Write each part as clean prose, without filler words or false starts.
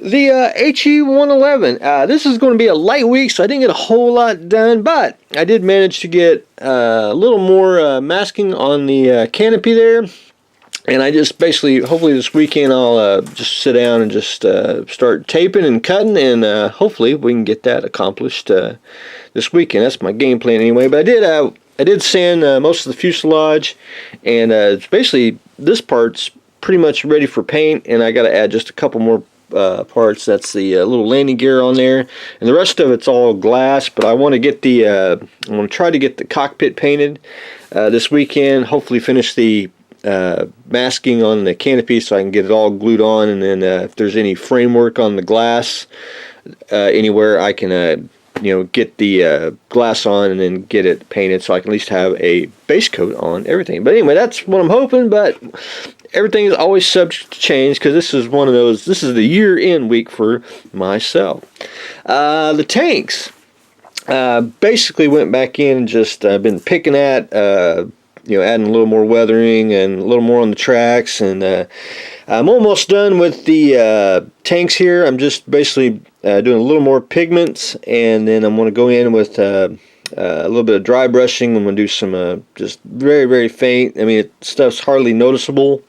The HE111. This is going to be a light week, so I didn't get a whole lot done, but I did manage to get a little more masking on the canopy there. And I just basically, hopefully this weekend, I'll just sit down and just start taping and cutting, and hopefully we can get that accomplished this weekend. That's my game plan anyway. But I did sand most of the fuselage, and it's basically, this part's pretty much ready for paint, and I got to add just a couple more parts. That's the little landing gear on there, and the rest of it's all glass. But I want to get the I want to try to get the cockpit painted this weekend. Hopefully finish the masking on the canopy so I can get it all glued on, and then if there's any framework on the glass anywhere, I can get the glass on and then get it painted so I can at least have a base coat on everything. But anyway, that's what I'm hoping, but everything is always subject to change because this is one of those, this is the year-end week for myself. The tanks, basically went back in and just been picking at, adding a little more weathering and a little more on the tracks, and I'm almost done with the tanks here. I'm just basically doing a little more pigments, and then I'm going to go in with a little bit of dry brushing. I'm going to do some just very, very faint. I mean, stuff's hardly noticeable.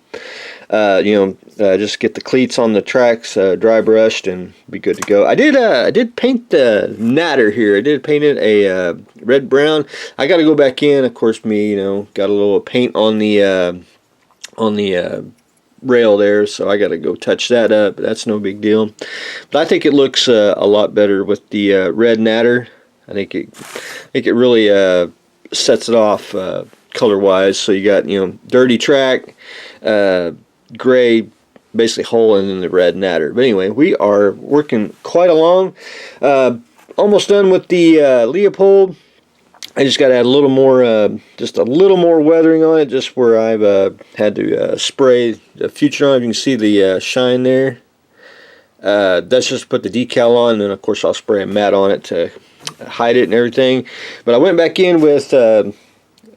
Just get the cleats on the tracks dry brushed and be good to go. I did paint the natter here. I did paint it a red brown. I got to go back in. Of course, got a little paint on the rail there, so I got to go touch that up. That's no big deal. But I think it looks a lot better with the red natter. I think it really sets it off color-wise. So you got dirty track, gray basically hole, and then the red natter. But anyway, we are working quite along. Almost done with the Leopold. I just got to add a little more, just a little more weathering on it, just where I've had to spray the future on. You can see the shine there. That's just put the decal on, and then of course I'll spray a matte on it to hide it and everything. But I went back in with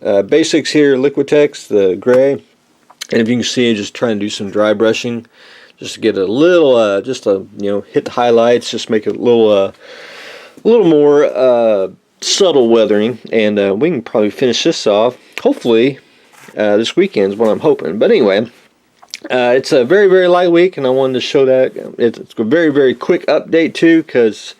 Basics here, Liquitex, the gray. And if you can see, just trying to do some dry brushing, just to get a little, hit the highlights, just make it a little more subtle weathering, and we can probably finish this off. Hopefully, this weekend is what I'm hoping. But anyway, it's a very, very light week, and I wanted to show that. It's a very, very quick update too, because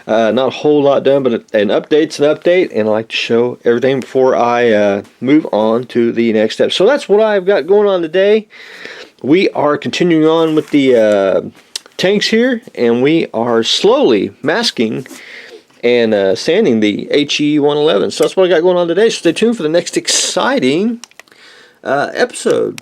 not a whole lot done, but an update's an update, and I like to show everything before I move on to the next step. So that's what I've got going on today. We are continuing on with the tanks here, and we are slowly masking and sanding the HE111. So that's what I got going on today. So stay tuned for the next exciting episode.